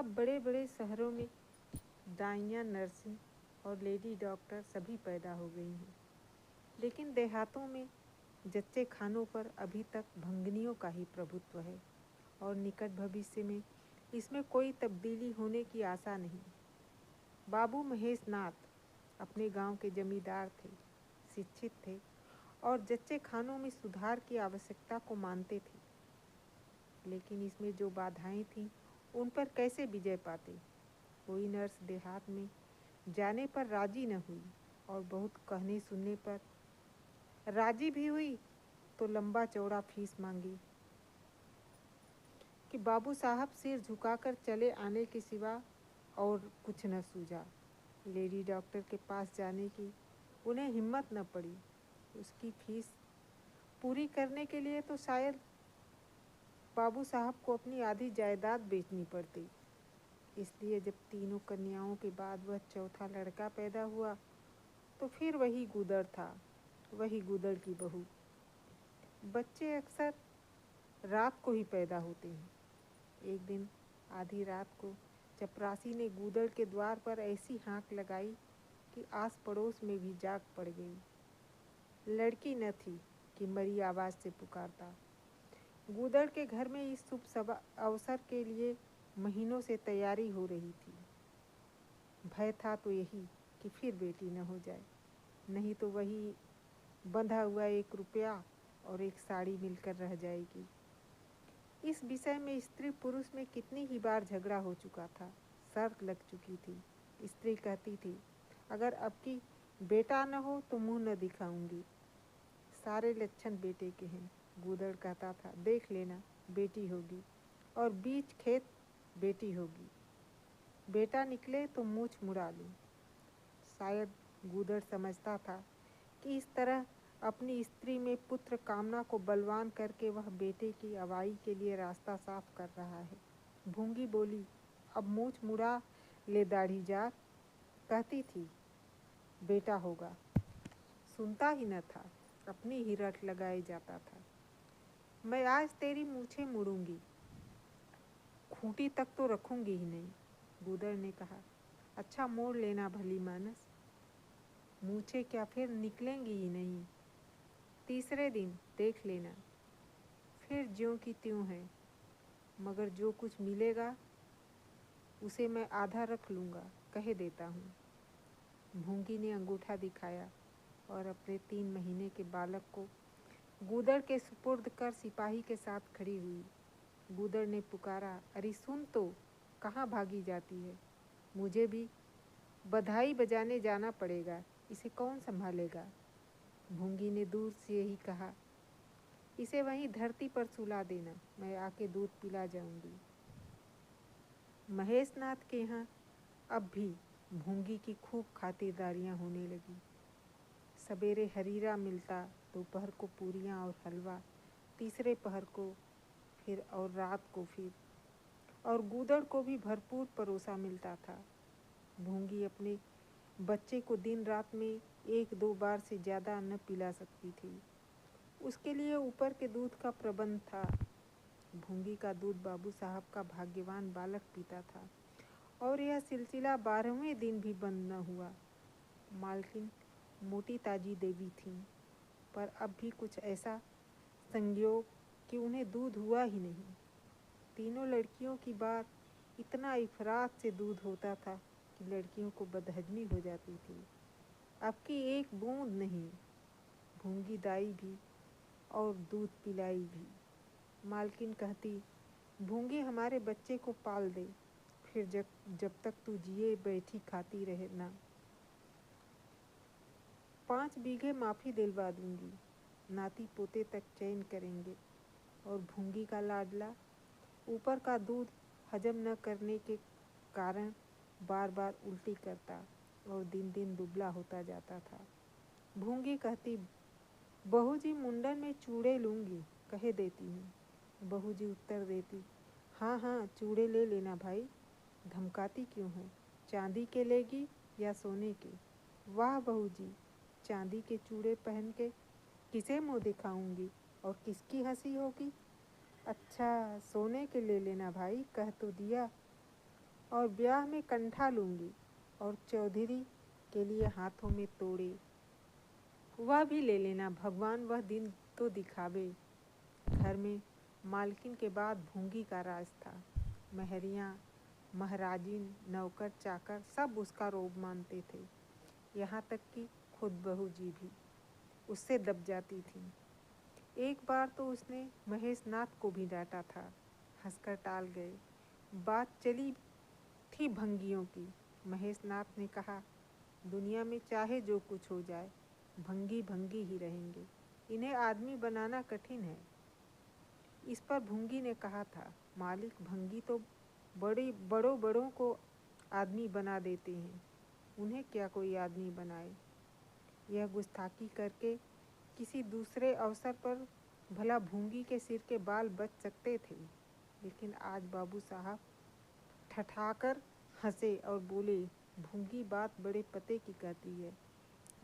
अब बड़े बड़े शहरों में दाइयाँ, नर्सिंग और लेडी डॉक्टर सभी पैदा हो गई हैं, लेकिन देहातों में जच्चे खानों पर अभी तक भंगनियों का ही प्रभुत्व है और निकट भविष्य में इसमें कोई तब्दीली होने की आशा नहीं। बाबू महेश नाथ अपने गांव के जमींदार थे, शिक्षित थे और जच्चे खानों में सुधार की आवश्यकता को मानते थे, लेकिन इसमें जो बाधाएं थीं उन पर कैसे विजय पाते। कोई नर्स देहात में जाने पर राजी न हुई और बहुत कहने सुनने पर राजी भी हुई तो लंबा चौड़ा फीस मांगी कि बाबू साहब सिर झुकाकर चले आने के सिवा और कुछ न सूझा। लेडी डॉक्टर के पास जाने की उन्हें हिम्मत न पड़ी। उसकी फीस पूरी करने के लिए तो शायद बाबू साहब को अपनी आधी जायदाद बेचनी पड़ती। इसलिए जब तीनों कन्याओं के बाद वह चौथा लड़का पैदा हुआ तो फिर वही गूदड़ था, वही गूदड़ की बहू। बच्चे अक्सर रात को ही पैदा होते हैं। एक दिन आधी रात को चपरासी ने गूदड़ के द्वार पर ऐसी हाँक लगाई कि आस पड़ोस में भी जाग पड़ गई। लड़की न थी कि मरी आवाज़ से पुकारता। गूदड़ के घर में इस शुभ अवसर के लिए महीनों से तैयारी हो रही थी। भय था तो यही कि फिर बेटी न हो जाए, नहीं तो वही बंधा हुआ 1 रुपया और एक साड़ी मिलकर रह जाएगी। इस विषय में स्त्री पुरुष में कितनी ही बार झगड़ा हो चुका था, शर्त लग चुकी थी। स्त्री कहती थी, अगर अब की बेटा न हो तो मुंह न दिखाऊंगी। सारे लक्षण बेटे के हैं। गूदड़ कहता था, देख लेना बेटी होगी और बीच खेत बेटी होगी। बेटा निकले तो मूछ मुड़ा लूं। शायद गूदड़ समझता था कि इस तरह अपनी स्त्री में पुत्र कामना को बलवान करके वह बेटे की अवाई के लिए रास्ता साफ कर रहा है। भूंगी बोली, अब मूछ मुड़ा ले दाढ़ी जार। कहती थी, बेटा होगा। सुनता ही न था, अपनी ही रट लगाए जाता था। मैं आज तेरी मूछें मुड़ूंगी, खूंटी तक तो रखूंगी ही नहीं। गूदड़ ने कहा, अच्छा मोड़ लेना भली मानस, मूछें क्या फिर निकलेंगी ही नहीं। तीसरे दिन देख लेना, फिर ज्यों की त्यों है, मगर जो कुछ मिलेगा उसे मैं आधा रख लूँगा, कह देता हूँ। भूंगी ने अंगूठा दिखाया और अपने 3 महीने के बालक को गूदड़ के सुपुर्द कर सिपाही के साथ खड़ी हुई। गूदड़ ने पुकारा, अरे सुन तो, कहाँ भागी जाती है? मुझे भी बधाई बजाने जाना पड़ेगा, इसे कौन संभालेगा? भूंगी ने दूर से यही कहा, इसे वहीं धरती पर सुला देना, मैं आके दूध पिला जाऊंगी। महेश नाथ के यहाँ अब भी भूंगी की खूब खातिरदारियाँ होने लगी। सवेरे हरीरा मिलता, दोपहर को पूरियाँ और हलवा, तीसरे पहर को फिर और रात को फिर, और गूदड़ को भी भरपूर परोसा मिलता था। भूंगी अपने बच्चे को दिन रात में 1-2 बार से ज़्यादा न पिला सकती थी। उसके लिए ऊपर के दूध का प्रबंध था। भूंगी का दूध बाबू साहब का भाग्यवान बालक पीता था और यह सिलसिला 12वें दिन भी बंद न हुआ। मालकिन मोटी ताजी देवी थीं, पर अब भी कुछ ऐसा संयोग कि उन्हें दूध हुआ ही नहीं। तीनों लड़कियों की बार इतना इफरात से दूध होता था कि लड़कियों को बदहजमी हो जाती थी। अब की एक बूंद नहीं। भूंगी दाई भी और दूध पिलाई भी। मालकिन कहती, भूंगी हमारे बच्चे को पाल दे, फिर जब तक तू जिए बैठी खाती रहना। 5 बीघे माफ़ी दिलवा दूंगी, नाती पोते तक चैन करेंगे। और भूंगी का लाडला ऊपर का दूध हजम न करने के कारण बार बार उल्टी करता और दिन दिन दुबला होता जाता था। भूंगी कहती, बहू जी मुंडन में चूड़े लूँगी, कह देती हूँ। बहू जी उत्तर देती, हाँ हाँ चूड़े ले लेना भाई, धमकाती क्यों है? चांदी के लेगी या सोने के? वाह बहू जी, चांदी के चूड़े पहन के किसे मुँह दिखाऊंगी और किसकी हंसी होगी? अच्छा सोने के ले लेना भाई, कह तो दिया। और ब्याह में कंठा लूँगी और चौधरी के लिए हाथों में तोड़े। वह भी ले लेना, भगवान वह दिन तो दिखावे। घर में मालकिन के बाद भूंगी का राज था। महरियाँ, महाराजिन, नौकर चाकर सब उसका रोब मानते थे। यहाँ तक कि खुद बहू जी भी उससे दब जाती थी। एक बार तो उसने महेश नाथ को भी डांटा था। हंसकर टाल गए। बात चली थी भंगियों की। महेश नाथ ने कहा, दुनिया में चाहे जो कुछ हो जाए, भंगी भंगी ही रहेंगे, इन्हें आदमी बनाना कठिन है। इस पर भूंगी ने कहा था, मालिक, भंगी तो बड़ों को आदमी बना देते हैं, उन्हें क्या कोई आदमी बनाए। यह गुस्ताखी करके किसी दूसरे अवसर पर भला भूंगी के सिर के बाल बच सकते थे, लेकिन आज बाबू साहब ठठाकर हंसे और बोले, भूंगी बात बड़े पते की कहती है।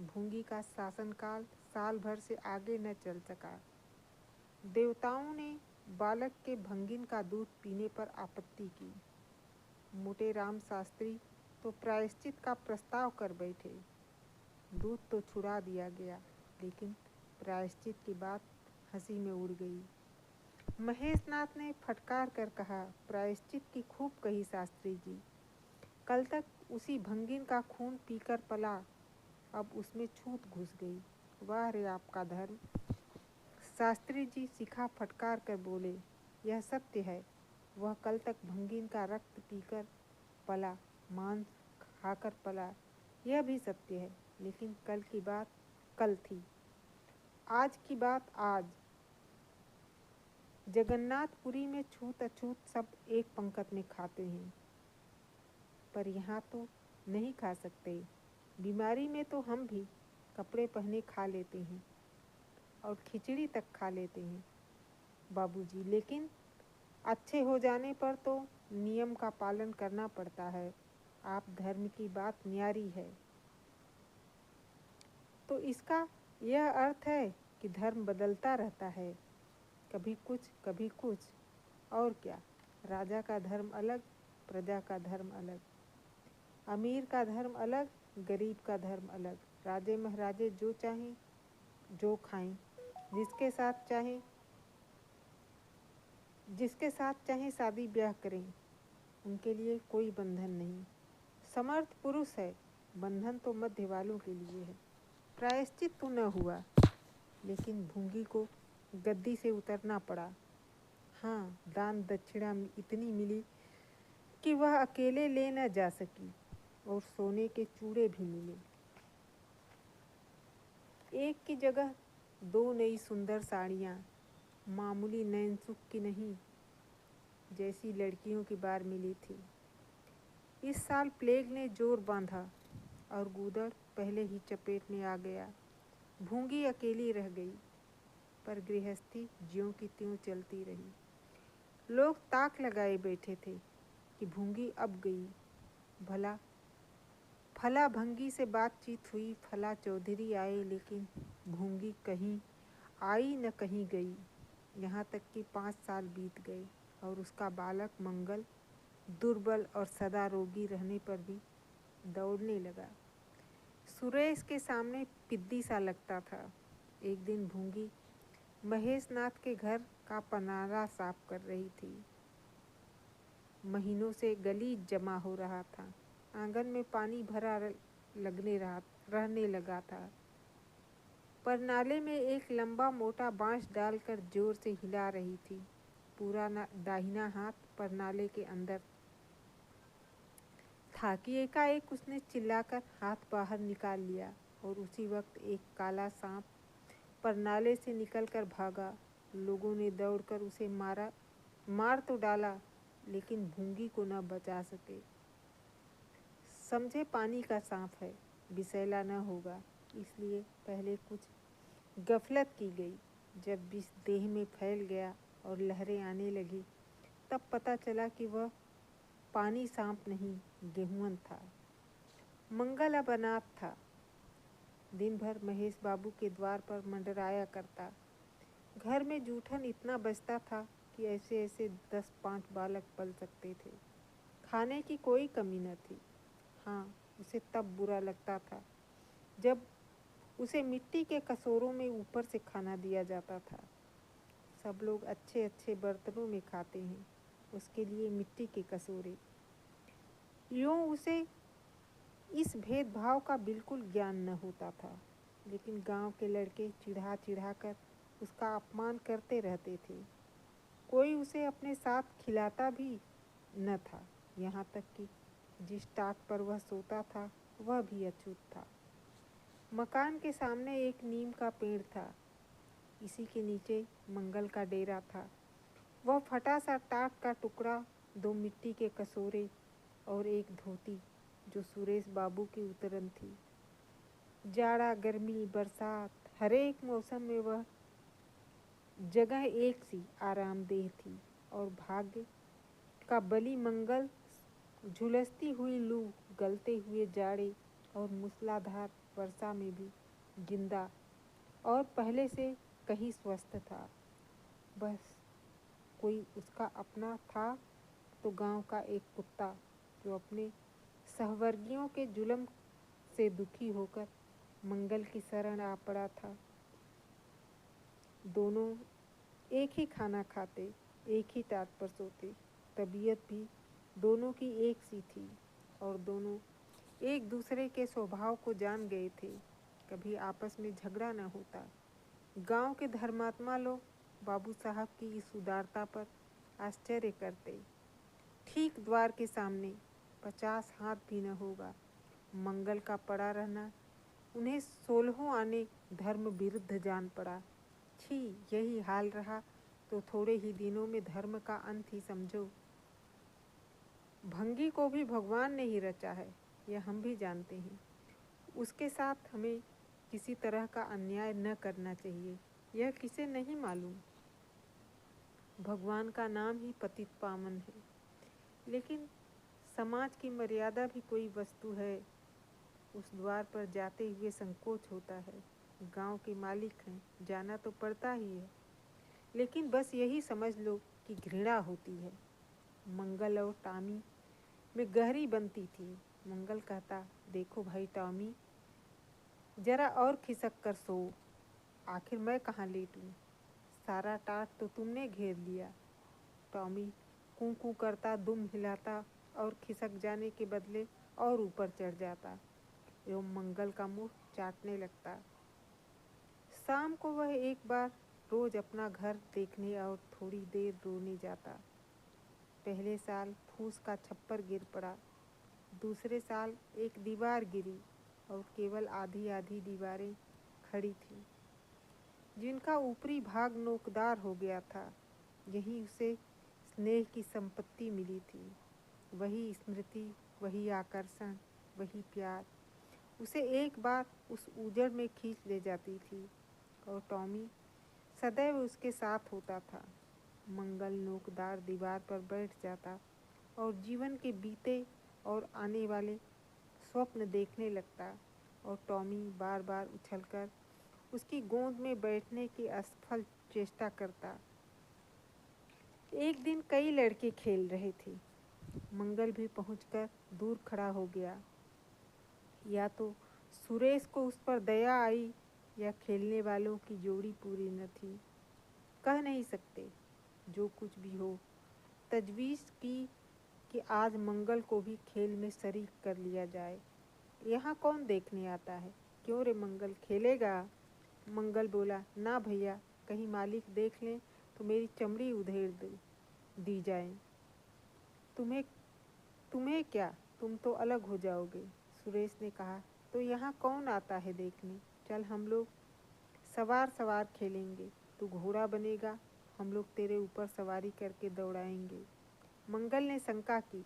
भूंगी का शासनकाल साल भर से आगे न चल सका। देवताओं ने बालक के भंगिन का दूध पीने पर आपत्ति की। मोटे राम शास्त्री तो प्रायश्चित का प्रस्ताव कर बैठे। दूध तो छुड़ा दिया गया, लेकिन प्रायश्चित की बात हंसी में उड़ गई। महेश नाथ ने फटकार कर कहा, प्रायश्चित की खूब कही शास्त्री जी। कल तक उसी भंगिन का खून पीकर पला, अब उसमें छूत घुस गई। वाह रे आपका धर्म। शास्त्री जी शिखा फटकार कर बोले, यह सत्य है। वह कल तक भंगिन का रक्त पीकर पला, मांस खाकर पला, यह भी सत्य है। लेकिन कल की बात कल थी, आज की बात आज। जगन्नाथपुरी में छूत अछूत सब एक पंक्ति में खाते हैं, पर यहाँ तो नहीं खा सकते। बीमारी में तो हम भी कपड़े पहने खा लेते हैं और खिचड़ी तक खा लेते हैं बाबूजी, लेकिन अच्छे हो जाने पर तो नियम का पालन करना पड़ता है। आप धर्म की बात न्यारी है। तो इसका यह अर्थ है कि धर्म बदलता रहता है, कभी कुछ कभी कुछ, और क्या। राजा का धर्म अलग, प्रजा का धर्म अलग, अमीर का धर्म अलग, गरीब का धर्म अलग। राजे महाराजे जो चाहें जो खाएं, जिसके साथ चाहें शादी ब्याह करें, उनके लिए कोई बंधन नहीं। समर्थ पुरुष है, बंधन तो मध्य वालों के लिए है। प्रायश्चित तो न हुआ, लेकिन भूंगी को गद्दी से उतरना पड़ा। हाँ, दान दक्षिणा इतनी मिली कि वह अकेले ले न जा सकी, और सोने के चूड़े भी मिले। एक की जगह दो नई सुंदर साड़ियाँ, मामूली नैनसुख की नहीं, जैसी लड़कियों की बार मिली थी। इस साल प्लेग ने जोर बांधा और गूदड़ पहले ही चपेट में आ गया। भूंगी अकेली रह गई, पर गृहस्थी ज्यों की त्यों चलती रही। लोग ताक लगाए बैठे थे कि भूंगी अब गई। फला भंगी से बातचीत हुई, फला चौधरी आए, लेकिन भूंगी कहीं आई न कहीं गई। यहाँ तक कि 5 साल बीत गए और उसका बालक मंगल दुर्बल और सदा रोगी रहने पर भी दौड़ने लगा। सुरेश के सामने पिद्दी सा लगता था। एक दिन भूंगी महेश नाथ के घर का पनारा साफ कर रही थी। महीनों से गलीच जमा हो रहा था। आंगन में पानी भरा रहने लगा था। परनाले में एक लंबा मोटा बांस डालकर जोर से हिला रही थी। पूरा दाहिना हाथ परनाले के अंदर था कि एकाएक उसने चिल्लाकर हाथ बाहर निकाल लिया, और उसी वक्त एक काला सांप परनाले से निकलकर भागा। लोगों ने दौड़कर उसे मार तो डाला, लेकिन भूंगी को न बचा सके। समझे पानी का सांप है, विषैला न होगा, इसलिए पहले कुछ गफलत की गई। जब विष देह में फैल गया और लहरें आने लगी, तब पता चला कि वह पानी सांप नहीं, गेहूं था। मंगल अब अनाथ था। दिन भर महेश बाबू के द्वार पर मंडराया करता। घर में जूठन इतना बचता था कि ऐसे 10-5 बालक पल सकते थे। खाने की कोई कमी न थी। हाँ, उसे तब बुरा लगता था जब उसे मिट्टी के कटोरों में ऊपर से खाना दिया जाता था। सब लोग अच्छे अच्छे बर्तनों में खाते हैं, उसके लिए मिट्टी के कटोरे। यूँ उसे इस भेदभाव का बिल्कुल ज्ञान न होता था, लेकिन गांव के लड़के चिढ़ा चिढ़ा कर उसका अपमान करते रहते थे। कोई उसे अपने साथ खिलाता भी न था, यहाँ तक कि जिस टाट पर वह सोता था वह भी अछूत था। मकान के सामने एक नीम का पेड़ था, इसी के नीचे मंगल का डेरा था। वह फटा सा टाट का टुकड़ा, दो मिट्टी के कटोरे और एक धोती जो सुरेश बाबू की उतरन थी। जाड़ा, गर्मी, बरसात, हर एक मौसम में वह जगह एक सी आरामदेह थी। और भाग्य का बली मंगल झुलसती हुई लू, गलते हुए जाड़े और मूसलाधार वर्षा में भी जिंदा और पहले से कहीं स्वस्थ था। बस कोई उसका अपना था तो गांव का एक कुत्ता जो अपने सहवर्गियों के जुल्म से दुखी होकर मंगल की शरण आ पड़ा था। दोनों एक ही खाना खाते, एक ही टाट पर सोते। तबीयत भी दोनों की एक सी थी और दोनों एक दूसरे के स्वभाव को जान गए थे। कभी आपस में झगड़ा न होता। गांव के धर्मात्मा लोग बाबू साहब की इस उदारता पर आश्चर्य करते। ठीक द्वार के सामने 50 हाथ भी न होगा मंगल का पड़ा रहना उन्हें 16 आने धर्म विरुद्ध जान पड़ा। छी, यही हाल रहा तो थोड़े ही दिनों में धर्म का अंत ही समझो। भंगी को भी भगवान ने ही रचा है, यह हम भी जानते हैं। उसके साथ हमें किसी तरह का अन्याय न करना चाहिए, यह किसे नहीं मालूम। भगवान का नाम ही पतित पावन है, लेकिन समाज की मर्यादा भी कोई वस्तु है। उस द्वार पर जाते हुए संकोच होता है। गांव के मालिक हैं, जाना तो पड़ता ही है, लेकिन बस यही समझ लो कि घृणा होती है। मंगल और टॉमी में गहरी बनती थी। मंगल कहता, देखो भाई टॉमी, जरा और खिसक कर सो, आखिर मैं कहाँ लेटूं? सारा टाट तो तुमने घेर लिया। टॉमी कूं कूं करता, दुम हिलाता और खिसक जाने के बदले और ऊपर चढ़ जाता एवं मंगल का मुंह चाटने लगता। शाम को वह एक बार रोज अपना घर देखने और थोड़ी देर रोने जाता। पहले साल फूस का छप्पर गिर पड़ा, दूसरे साल एक दीवार गिरी और केवल आधी आधी दीवारें खड़ी थीं, जिनका ऊपरी भाग नोकदार हो गया था। यही उसे स्नेह की संपत्ति मिली थी। वही स्मृति, वही आकर्षण, वही प्यार उसे एक बार उस उजड़ में खींच ले जाती थी और टॉमी सदैव उसके साथ होता था। मंगल नोकदार दीवार पर बैठ जाता और जीवन के बीते और आने वाले स्वप्न देखने लगता और टॉमी बार बार उछलकर उसकी गोद में बैठने की असफल चेष्टा करता। एक दिन कई लड़के खेल रहे थे। मंगल भी पहुंचकर दूर खड़ा हो गया। या तो सुरेश को उस पर दया आई या खेलने वालों की जोड़ी पूरी न थी, कह नहीं सकते। जो कुछ भी हो, तजवीज़ की कि आज मंगल को भी खेल में शरीक कर लिया जाए। यहाँ कौन देखने आता है? क्यों रे मंगल, खेलेगा? मंगल बोला, ना भैया, कहीं मालिक देख लें तो मेरी चमड़ी उधेड़ दी जाए। तुम्हें तुम्हें क्या, तुम तो अलग हो जाओगे। सुरेश ने कहा, तो यहाँ कौन आता है देखने? चल हम लोग सवार सवार खेलेंगे। तू घोड़ा बनेगा, हम लोग तेरे ऊपर सवारी करके दौड़ाएंगे। मंगल ने शंका की,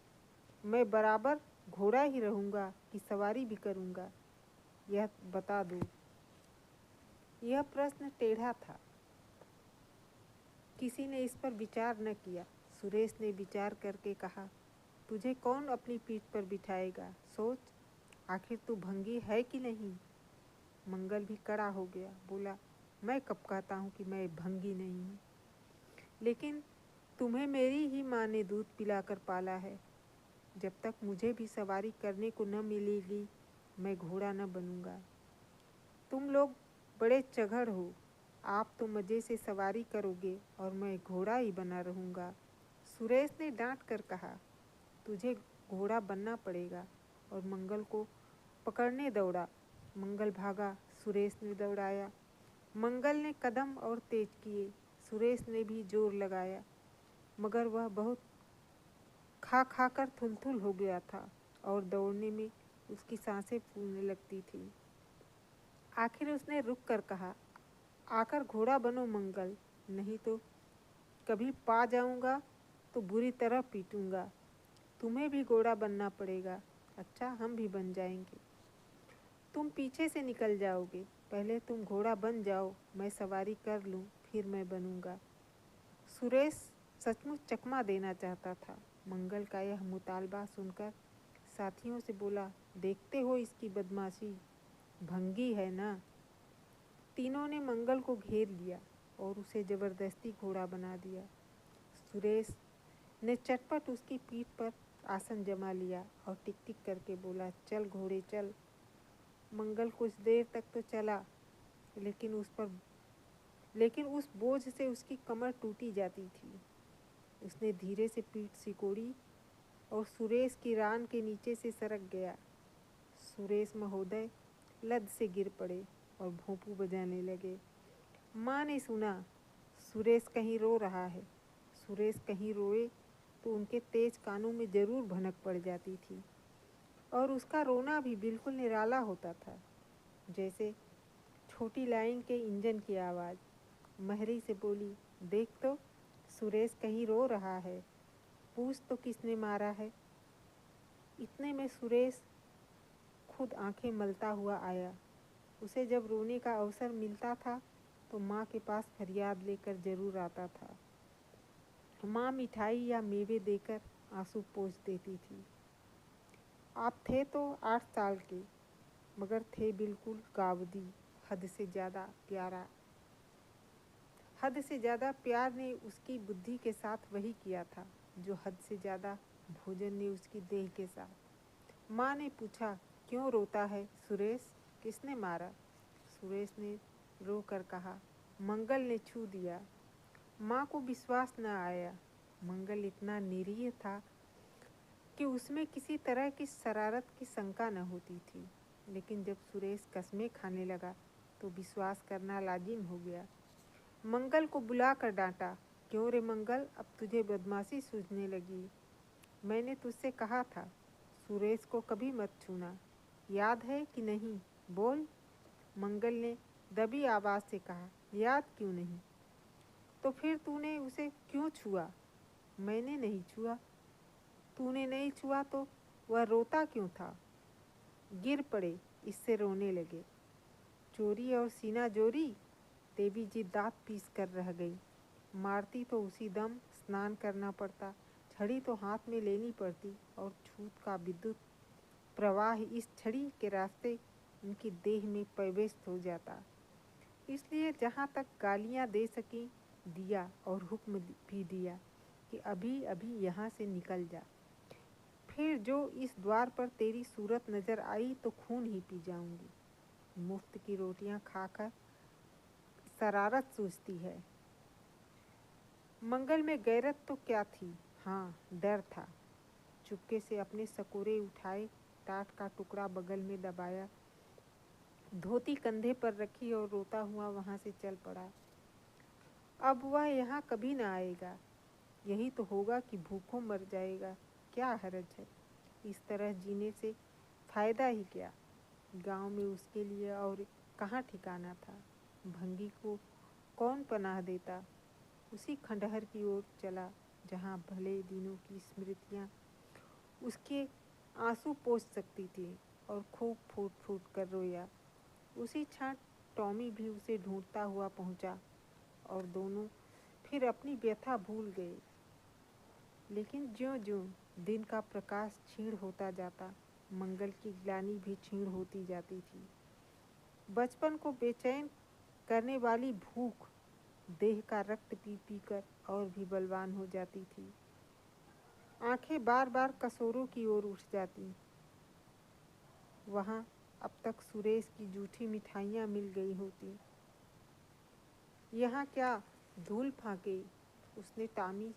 मैं बराबर घोड़ा ही रहूँगा कि सवारी भी करूँगा, यह बता दो। यह प्रश्न टेढ़ा था, किसी ने इस पर विचार न किया। सुरेश ने विचार करके कहा, तुझे कौन अपनी पीठ पर बिठाएगा? सोच, आखिर तू भंगी है कि नहीं? मंगल भी कड़ा हो गया, बोला, मैं कब कहता हूँ कि मैं भंगी नहीं हूँ, लेकिन तुम्हें मेरी ही माँ ने दूध पिलाकर पाला है। जब तक मुझे भी सवारी करने को न मिलेगी मैं घोड़ा न बनूंगा। तुम लोग बड़े चढ़ड़ हो, आप तो मज़े से सवारी करोगे और मैं घोड़ा ही बना रहूँगा। सुरेश ने डांट कर कहा, तुझे घोड़ा बनना पड़ेगा। और मंगल को पकड़ने दौड़ा। मंगल भागा, सुरेश ने दौड़ाया। मंगल ने कदम और तेज किए, सुरेश ने भी जोर लगाया, मगर वह बहुत खा खा कर थुलथुल हो गया था और दौड़ने में उसकी सांसें फूलने लगती थी। आखिर उसने रुक कर कहा, आकर घोड़ा बनो मंगल, नहीं तो कभी पा जाऊंगा तो बुरी तरह पीटूंगा। तुम्हें भी घोड़ा बनना पड़ेगा। अच्छा, हम भी बन जाएंगे। तुम पीछे से निकल जाओगे, पहले तुम घोड़ा बन जाओ, मैं सवारी कर लूँ, फिर मैं बनूंगा। सुरेश सचमुच चकमा देना चाहता था। मंगल का यह मुतालबा सुनकर साथियों से बोला, देखते हो इसकी बदमाशी, भंगी है ना। तीनों ने मंगल को घेर लिया और उसे जबरदस्ती घोड़ा बना दिया। सुरेश ने चटपट उसकी पीठ पर आसन जमा लिया और टिक टिक करके बोला, चल घोड़े चल। मंगल कुछ देर तक तो चला, लेकिन उस बोझ से उसकी कमर टूटी जाती थी। उसने धीरे से पीठ सिकोड़ी और सुरेश की रान के नीचे से सरक गया। सुरेश महोदय लद से गिर पड़े और भोंपू बजाने लगे। माँ ने सुना, सुरेश कहीं रो रहा है। सुरेश कहीं रोए तो उनके तेज कानों में जरूर भनक पड़ जाती थी और उसका रोना भी बिल्कुल निराला होता था, जैसे छोटी लाइन के इंजन की आवाज़। महरी से बोली, देख तो सुरेश कहीं रो रहा है, पूछ तो किसने मारा है। इतने में सुरेश खुद आंखें मलता हुआ आया। उसे जब रोने का अवसर मिलता था तो माँ के पास फरियाद लेकर जरूर आता था। माँ मिठाई या मेवे देकर आंसू पोंछ देती थी। आप थे तो 8 साल के, मगर थे बिल्कुल गावदी, हद से ज़्यादा प्यारा। हद से ज़्यादा प्यार ने उसकी बुद्धि के साथ वही किया था जो हद से ज़्यादा भोजन ने उसकी देह के साथ। माँ ने पूछा, क्यों रोता है सुरेश, किसने मारा। सुरेश ने रो कर कहा, मंगल ने छू दिया। माँ को विश्वास न आया। मंगल इतना निरीह था कि उसमें किसी तरह की शरारत की शंका न होती थी, लेकिन जब सुरेश कसमें खाने लगा तो विश्वास करना लाजिम हो गया। मंगल को बुला कर डांटा, क्यों रे मंगल, अब तुझे बदमाशी सूझने लगी। मैंने तुझसे कहा था सुरेश को कभी मत छूना, याद है कि नहीं, बोल। मंगल ने दबी आवाज़ से कहा, याद क्यों नहीं। तो फिर तूने उसे क्यों छुआ। मैंने नहीं छुआ। तूने नहीं छुआ तो वह रोता क्यों था। गिर पड़े, इससे रोने लगे। चोरी और सीना जोरी। देवी जी दांत पीस कर रह गई। मारती तो उसी दम स्नान करना पड़ता, छड़ी तो हाथ में लेनी पड़ती और छूत का विद्युत प्रवाह इस छड़ी के रास्ते उनकी देह में प्रवेश हो जाता। इसलिए जहाँ तक गालियाँ दे सकी दिया और हुक्म भी दिया कि अभी अभी यहाँ से निकल जा। फिर जो इस द्वार पर तेरी सूरत नजर आई तो खून ही पी जाऊंगी। मुफ्त की रोटियां खाकर शरारत सूझती है। मंगल में गैरत तो क्या थी, हाँ डर था। चुपके से अपने सकोरे उठाए, टाट का टुकड़ा बगल में दबाया, धोती कंधे पर रखी और रोता हुआ वहाँ से चल पड़ा। अब वह यहाँ कभी न आएगा। यही तो होगा कि भूखों मर जाएगा, क्या हरज है। इस तरह जीने से फायदा ही क्या। गांव में उसके लिए और कहाँ ठिकाना था। भंगी को कौन पनाह देता। उसी खंडहर की ओर चला जहाँ भले दिनों की स्मृतियाँ उसके आंसू पोंछ सकती थी, और खूब फूट फूट कर रोया। उसी क्षण टॉमी भी उसे ढूंढता हुआ पहुंचा और दोनों फिर अपनी व्यथा भूल गए। लेकिन ज्यों-ज्यों दिन का प्रकाश क्षीण होता जाता, मंगल की ग्लानि भी क्षीण होती जाती थी। बचपन को बेचैन करने वाली भूख देह का रक्त पी पी कर और भी बलवान हो जाती थी। आंखें बार बार कसोरों की ओर उठ जाती। वहाँ अब तक सुरेश की जूठी मिठाइयाँ मिल गई होती। यहाँ क्या धूल फाके। उसने टॉमी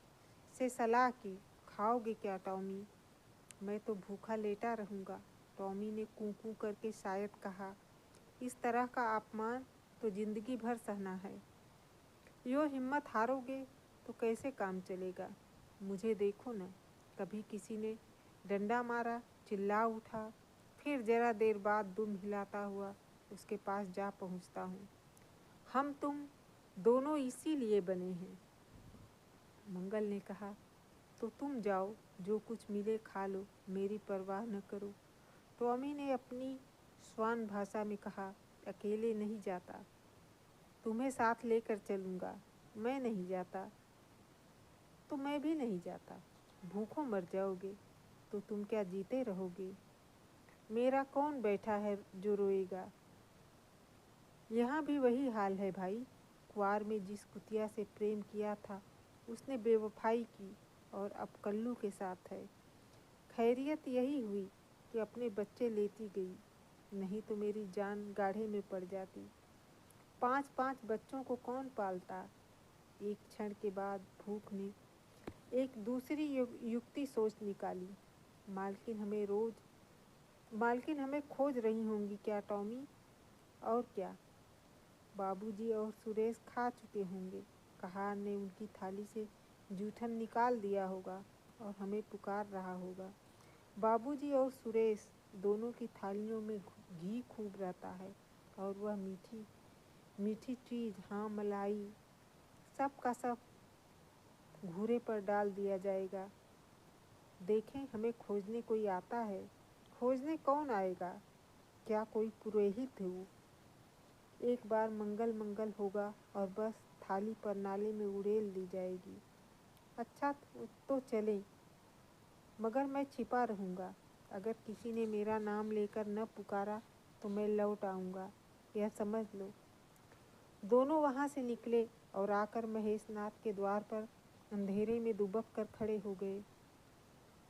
से सलाह की, खाओगे क्या टॉमी? मैं तो भूखा लेटा रहूँगा, टॉमी ने कूं कूं करके शायद कहा। इस तरह का अपमान तो जिंदगी भर सहना है। यो हिम्मत हारोगे तो कैसे काम चलेगा? मुझे देखो न, कभी किसी ने डंडा मारा, चिल्ला उठा, फिर जरा देर बाद दुम हिलाता हुआ उसके पास जा पहुँचता हूँ। हम तुम दोनों इसीलिए बने हैं। मंगल ने कहा, तो तुम जाओ, जो कुछ मिले खा लो, मेरी परवाह न करो। टॉमी ने अपनी स्वान भाषा में कहा, अकेले नहीं जाता, तुम्हें साथ लेकर चलूँगा। मैं नहीं जाता तो मैं भी नहीं जाता। भूखों मर जाओगे तो तुम क्या जीते रहोगे? मेरा कौन बैठा है जो रोएगा? यहाँ भी वही हाल है भाई। कुआर में जिस कुतिया से प्रेम किया था उसने बेवफाई की और अब कल्लू के साथ है। खैरियत यही हुई कि अपने बच्चे लेती गई, नहीं तो मेरी जान गाढ़े में पड़ जाती। 5-5 बच्चों को कौन पालता? एक क्षण के बाद भूख ने एक दूसरी युक्ति सोच निकाली। मालकिन हमें खोज रही होंगी क्या टॉमी? और क्या, बाबूजी और सुरेश खा चुके होंगे। कहार ने उनकी थाली से जूठन निकाल दिया होगा और हमें पुकार रहा होगा। बाबूजी और सुरेश दोनों की थालियों में घी खूब रहता है और वह मीठी मीठी चीज़, हाँ मलाई, सब का सब घूरे पर डाल दिया जाएगा। देखें, हमें खोजने कोई आता है। खोजने कौन आएगा? क्या कोई पुरोहित हो? एक बार मंगल मंगल होगा और बस थाली पर नाले में उड़ेल दी जाएगी। अच्छा तो चलें, मगर मैं छिपा रहूँगा। अगर किसी ने मेरा नाम लेकर न पुकारा तो मैं लौट आऊँगा, यह समझ लो। दोनों वहाँ से निकले और आकर महेशनाथ के द्वार पर अंधेरे में दुबक कर खड़े हो गए।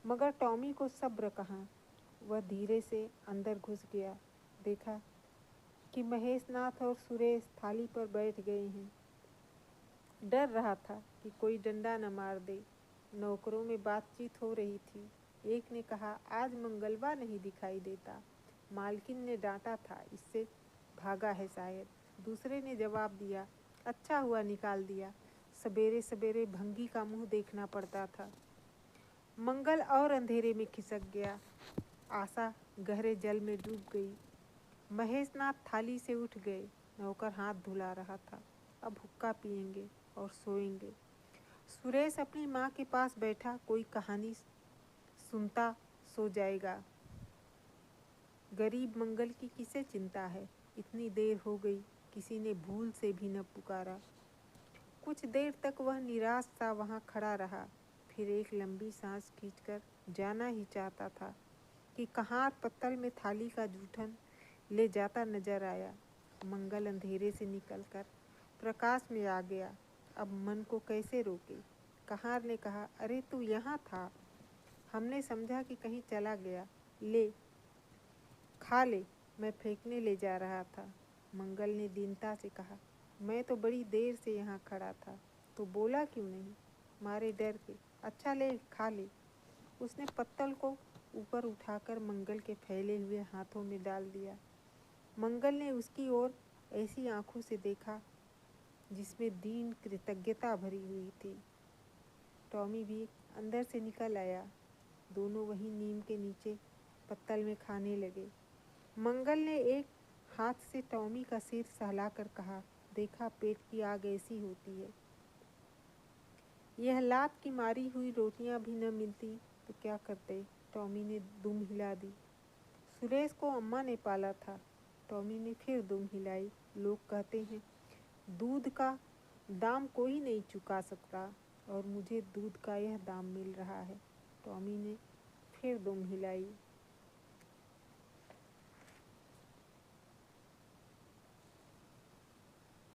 मगर टॉमी को सब्र कहाँ। वह धीरे से अंदर घुस गया। देखा कि महेशनाथ और सुरेश थाली पर बैठ गए हैं। डर रहा था कि कोई डंडा न मार दे। नौकरों में बातचीत हो रही थी। एक ने कहा, आज मंगलवा नहीं दिखाई देता, मालकिन ने डांटा था, इससे भागा है शायद। दूसरे ने जवाब दिया, अच्छा हुआ निकाल दिया, सवेरे सवेरे भंगी का मुंह देखना पड़ता था। मंगल और अंधेरे में खिसक गया। आशा गहरे जल में डूब गई। महेशनाथ थाली से उठ गए। नौकर हाथ धुला रहा था। अब हुक्का पिएंगे और सोएंगे। सुरेश अपनी माँ के पास बैठा कोई कहानी सुनता सो जाएगा। गरीब मंगल की किसे चिंता है? इतनी देर हो गई, किसी ने भूल से भी न पुकारा। कुछ देर तक वह निराश सा वहाँ खड़ा रहा, फिर एक लंबी सांस खींचकर जाना ही चाहता था कि कहार पत्तल में थाली का जूठन ले जाता नजर आया। मंगल अंधेरे से निकलकर प्रकाश में आ गया। अब मन को कैसे रोके? कहार ने कहा, अरे तू यहाँ था, हमने समझा कि कहीं चला गया। ले खा ले, मैं फेंकने ले जा रहा था। मंगल ने दीनता से कहा, मैं तो बड़ी देर से यहाँ खड़ा था, तो बोला क्यों नहीं? मारे डर के। अच्छा ले खा ले। उसने पत्तल को ऊपर उठाकर मंगल के फैले हुए हाथों में डाल दिया। मंगल ने उसकी ओर ऐसी आंखों से देखा जिसमें दीन कृतज्ञता भरी हुई थी। टॉमी भी अंदर से निकल आया। दोनों वहीं नीम के नीचे पत्तल में खाने लगे। मंगल ने एक हाथ से टॉमी का सिर सहलाकर कहा, देखा, पेट की आग ऐसी होती है। यह लात की मारी हुई रोटियां भी न मिलती तो क्या करते? टॉमी ने दुम हिला दी। सुरेश को अम्मा ने पाला था। टॉमी ने फिर दुम हिलाई। लोग कहते हैं दूध का दाम कोई नहीं चुका सकता, और मुझे दूध का यह दाम मिल रहा है। टॉमी ने फिर दुम हिलाई।